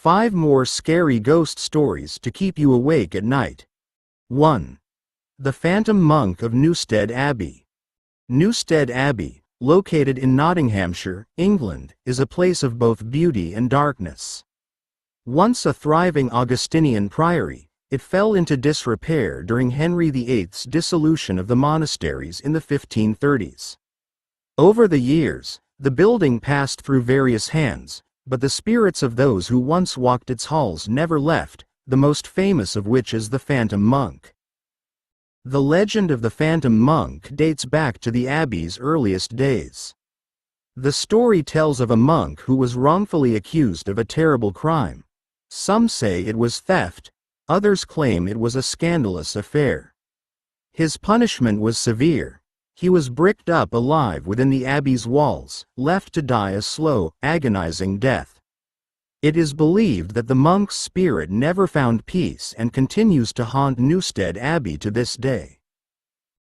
5 more scary ghost stories to keep you awake at night. 1. The Phantom Monk of Newstead Abbey. Newstead Abbey, located in Nottinghamshire, England, is a place of both beauty and darkness. Once a thriving Augustinian priory, it fell into disrepair during Henry VIII's dissolution of the monasteries in the 1530s. Over the years, the building passed through various hands, but the spirits of those who once walked its halls never left, the most famous of which is the Phantom Monk. The legend of the Phantom Monk dates back to the Abbey's earliest days. The story tells of a monk who was wrongfully accused of a terrible crime. Some say it was theft, others claim it was a scandalous affair. His punishment was severe. He was bricked up alive within the Abbey's walls, left to die a slow, agonizing death. It is believed that the monk's spirit never found peace and continues to haunt Newstead Abbey to this day.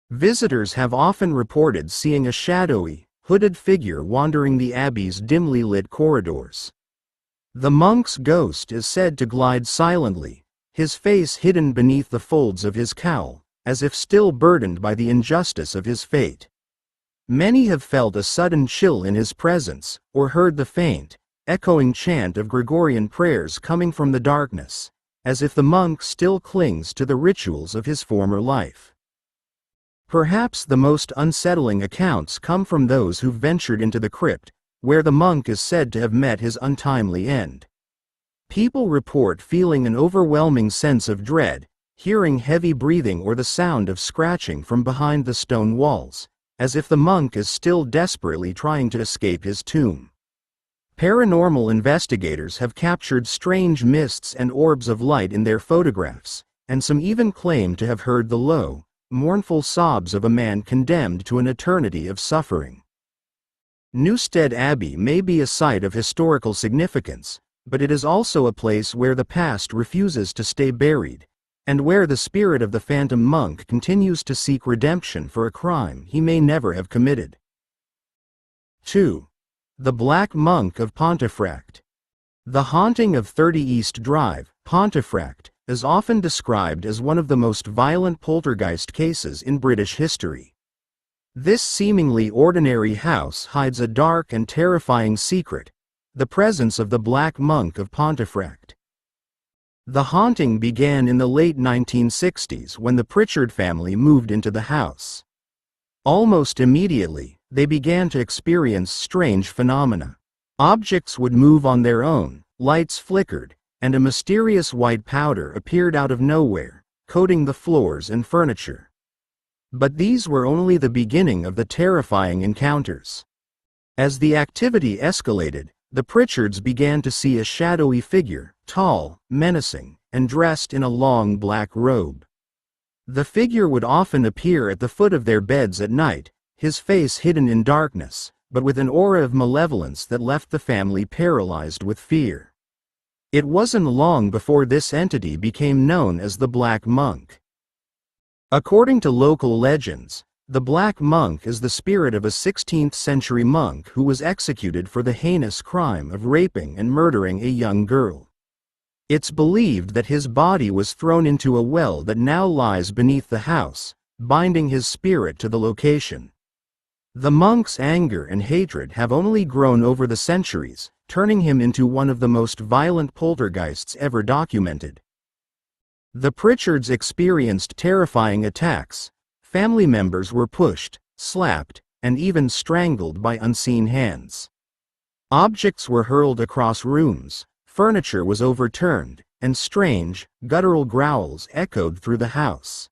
Visitors have often reported seeing a shadowy, hooded figure wandering the Abbey's dimly lit corridors. The monk's ghost is said to glide silently, his face hidden beneath the folds of his cowl, as if still burdened by the injustice of his fate. Many have felt a sudden chill in his presence, or heard the faint, echoing chant of Gregorian prayers coming from the darkness, as if the monk still clings to the rituals of his former life. Perhaps the most unsettling accounts come from those who ventured into the crypt, where the monk is said to have met his untimely end. People report feeling an overwhelming sense of dread, hearing heavy breathing or the sound of scratching from behind the stone walls, as if the monk is still desperately trying to escape his tomb. Paranormal investigators have captured strange mists and orbs of light in their photographs, and some even claim to have heard the low, mournful sobs of a man condemned to an eternity of suffering. Newstead Abbey may be a site of historical significance, but it is also a place where the past refuses to stay buried, and where the spirit of the Phantom Monk continues to seek redemption for a crime he may never have committed. 2. The Black Monk of Pontefract. The haunting of 30 East Drive, Pontefract, is often described as one of the most violent poltergeist cases in British history. This seemingly ordinary house hides a dark and terrifying secret: the presence of the Black Monk of Pontefract. The haunting began in the late 1960s when the Pritchard family moved into the house. Almost immediately, they began to experience strange phenomena. Objects would move on their own, lights flickered, and a mysterious white powder appeared out of nowhere, coating the floors and furniture. But these were only the beginning of the terrifying encounters. As the activity escalated, the Pritchards began to see a shadowy figure, tall, menacing, and dressed in a long black robe. The figure would often appear at the foot of their beds at night, his face hidden in darkness, but with an aura of malevolence that left the family paralyzed with fear. It wasn't long before this entity became known as the Black Monk. According to local legends, the Black Monk is the spirit of a 16th-century monk who was executed for the heinous crime of raping and murdering a young girl. It's believed that his body was thrown into a well that now lies beneath the house, binding his spirit to the location. The monk's anger and hatred have only grown over the centuries, turning him into one of the most violent poltergeists ever documented. The Pritchards experienced terrifying attacks. Family members were pushed, slapped, and even strangled by unseen hands. Objects were hurled across rooms, furniture was overturned, and strange, guttural growls echoed through the house.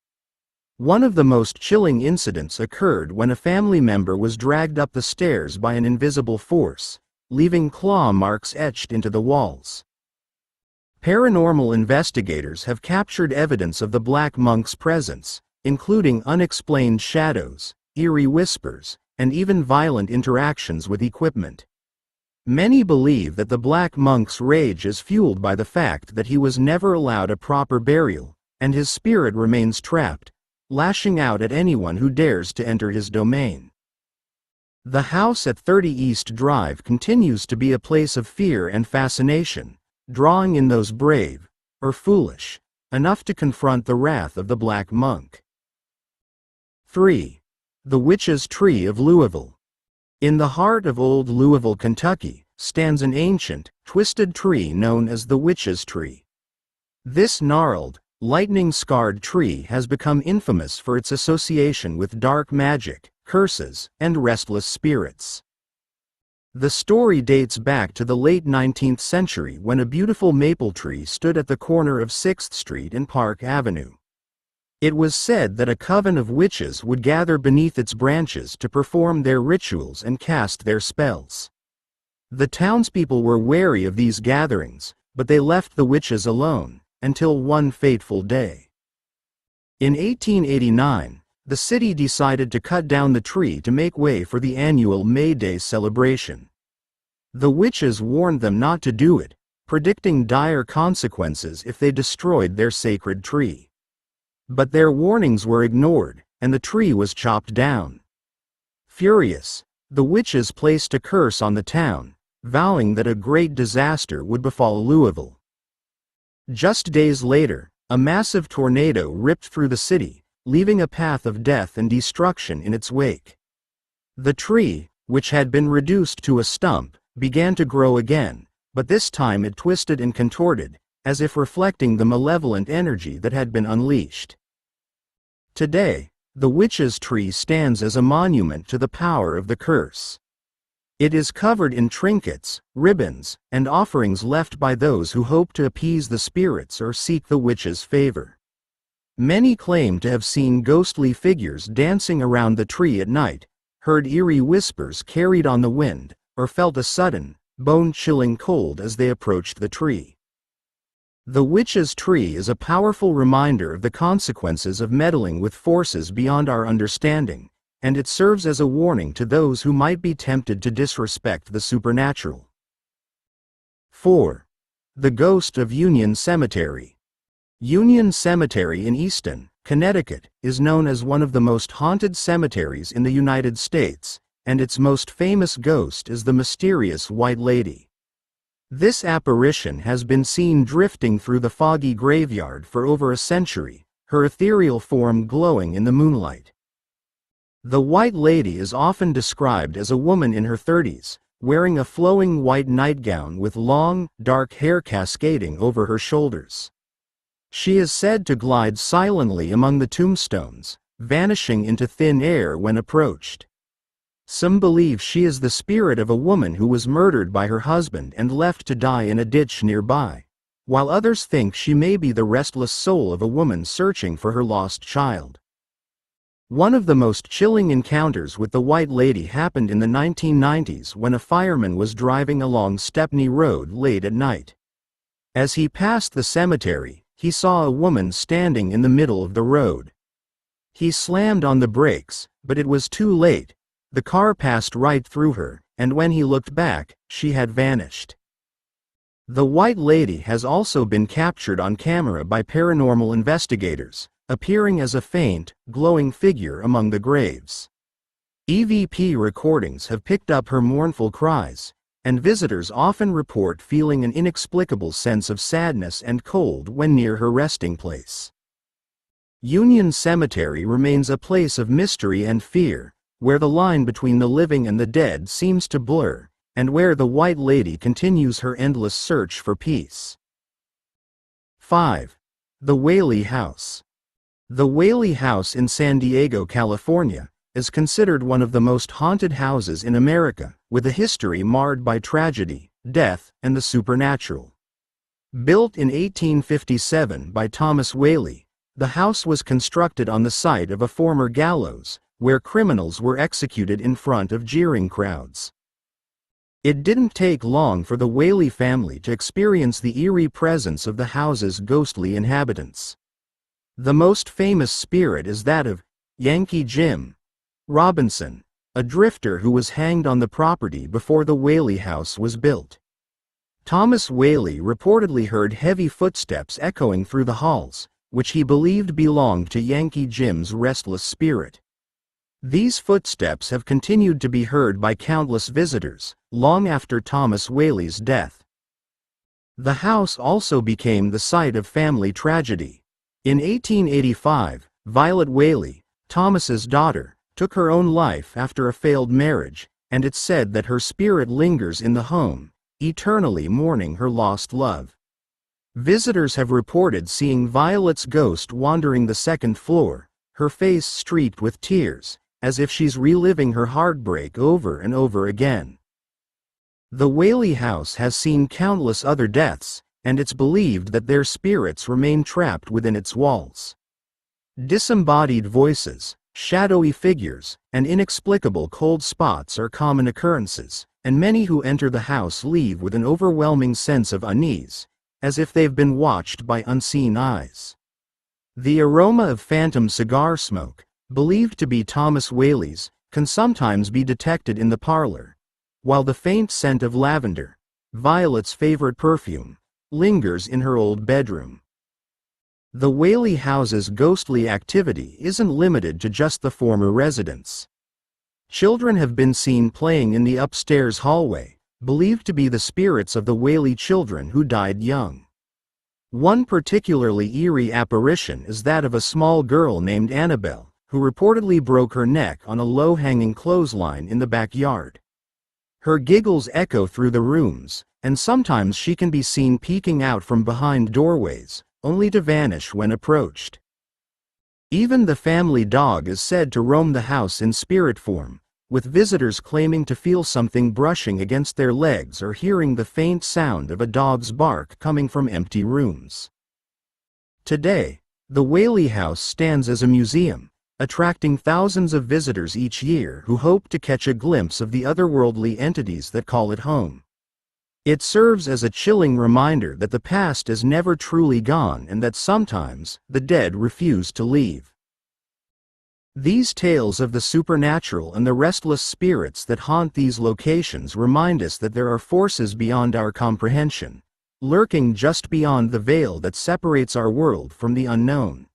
One of the most chilling incidents occurred when a family member was dragged up the stairs by an invisible force, leaving claw marks etched into the walls. Paranormal investigators have captured evidence of the Black Monk's presence, including unexplained shadows, eerie whispers, and even violent interactions with equipment. Many believe that the Black Monk's rage is fueled by the fact that he was never allowed a proper burial, and his spirit remains trapped, lashing out at anyone who dares to enter his domain. The house at 30 East Drive continues to be a place of fear and fascination, drawing in those brave, or foolish, enough to confront the wrath of the Black Monk. 3. The Witch's Tree of Louisville. In the heart of old Louisville, Kentucky, stands an ancient, twisted tree known as the Witch's Tree. This gnarled, lightning-scarred tree has become infamous for its association with dark magic, curses, and restless spirits. The story dates back to the late 19th century when a beautiful maple tree stood at the corner of 6th Street and Park Avenue. It was said that a coven of witches would gather beneath its branches to perform their rituals and cast their spells. The townspeople were wary of these gatherings, but they left the witches alone, until one fateful day. In 1889, the city decided to cut down the tree to make way for the annual May Day celebration. The witches warned them not to do it, predicting dire consequences if they destroyed their sacred tree. But their warnings were ignored, and the tree was chopped down. Furious, the witches placed a curse on the town, vowing that a great disaster would befall Louisville. Just days later, a massive tornado ripped through the city, leaving a path of death and destruction in its wake. The tree, which had been reduced to a stump, began to grow again, but this time it twisted and contorted, as if reflecting the malevolent energy that had been unleashed. Today, the Witch's Tree stands as a monument to the power of the curse. It is covered in trinkets, ribbons, and offerings left by those who hope to appease the spirits or seek the witch's favor. Many claim to have seen ghostly figures dancing around the tree at night, heard eerie whispers carried on the wind, or felt a sudden, bone-chilling cold as they approached the tree. The Witch's Tree is a powerful reminder of the consequences of meddling with forces beyond our understanding, and it serves as a warning to those who might be tempted to disrespect the supernatural. 4. The Ghost of Union Cemetery. Union Cemetery in Easton, Connecticut, is known as one of the most haunted cemeteries in the United States, and its most famous ghost is the mysterious White Lady. This apparition has been seen drifting through the foggy graveyard for over a century, her ethereal form glowing in the moonlight. The White Lady is often described as a woman in her 30s, wearing a flowing white nightgown with long, dark hair cascading over her shoulders. She is said to glide silently among the tombstones, vanishing into thin air when approached. Some believe she is the spirit of a woman who was murdered by her husband and left to die in a ditch nearby, while others think she may be the restless soul of a woman searching for her lost child. One of the most chilling encounters with the White Lady happened in the 1990s when a fireman was driving along Stepney Road late at night. As he passed the cemetery, he saw a woman standing in the middle of the road. He slammed on the brakes, but it was too late. The car passed right through her, and when he looked back, she had vanished. The White Lady has also been captured on camera by paranormal investigators, appearing as a faint, glowing figure among the graves. EVP recordings have picked up her mournful cries, and visitors often report feeling an inexplicable sense of sadness and cold when near her resting place. Union Cemetery remains a place of mystery and fear, where the line between the living and the dead seems to blur, and where the White Lady continues her endless search for peace. 5. The Whaley House. The Whaley House in San Diego, California, is considered one of the most haunted houses in America, with a history marred by tragedy, death, and the supernatural. Built in 1857 by Thomas Whaley, the house was constructed on the site of a former gallows, where criminals were executed in front of jeering crowds. It didn't take long for the Whaley family to experience the eerie presence of the house's ghostly inhabitants. The most famous spirit is that of Yankee Jim Robinson, a drifter who was hanged on the property before the Whaley House was built. Thomas Whaley reportedly heard heavy footsteps echoing through the halls, which he believed belonged to Yankee Jim's restless spirit. These footsteps have continued to be heard by countless visitors, long after Thomas Whaley's death. The house also became the site of family tragedy. In 1885, Violet Whaley, Thomas's daughter, took her own life after a failed marriage, and it's said that her spirit lingers in the home, eternally mourning her lost love. Visitors have reported seeing Violet's ghost wandering the second floor, her face streaked with tears, as if she's reliving her heartbreak over and over again. The Whaley House has seen countless other deaths, and it's believed that their spirits remain trapped within its walls. Disembodied voices, shadowy figures, and inexplicable cold spots are common occurrences, and many who enter the house leave with an overwhelming sense of unease, as if they've been watched by unseen eyes. The aroma of phantom cigar smoke, believed to be Thomas Whaley's, can sometimes be detected in the parlor, while the faint scent of lavender, Violet's favorite perfume, lingers in her old bedroom. The Whaley House's ghostly activity isn't limited to just the former residents. Children have been seen playing in the upstairs hallway, believed to be the spirits of the Whaley children who died young. One particularly eerie apparition is that of a small girl named Annabelle, who reportedly broke her neck on a low-hanging clothesline in the backyard. Her giggles echo through the rooms, and sometimes she can be seen peeking out from behind doorways, only to vanish when approached. Even the family dog is said to roam the house in spirit form, with visitors claiming to feel something brushing against their legs or hearing the faint sound of a dog's bark coming from empty rooms. Today, the Whaley House stands as a museum, attracting thousands of visitors each year who hope to catch a glimpse of the otherworldly entities that call it home. It serves as a chilling reminder that the past is never truly gone and that sometimes the dead refuse to leave. These tales of the supernatural and the restless spirits that haunt these locations remind us that there are forces beyond our comprehension, lurking just beyond the veil that separates our world from the unknown.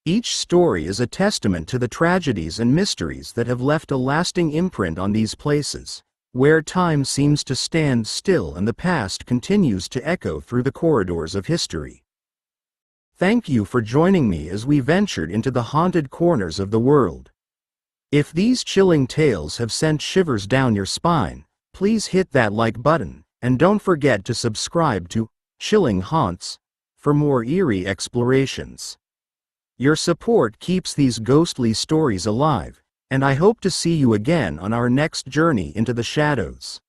Each story is a testament to the tragedies and mysteries that have left a lasting imprint on these places, where time seems to stand still and the past continues to echo through the corridors of history. Thank you for joining me as we ventured into the haunted corners of the world. If these chilling tales have sent shivers down your spine, please hit that like button, and don't forget to subscribe to Chilling Haunts for more eerie explorations. Your support keeps these ghostly stories alive, and I hope to see you again on our next journey into the shadows.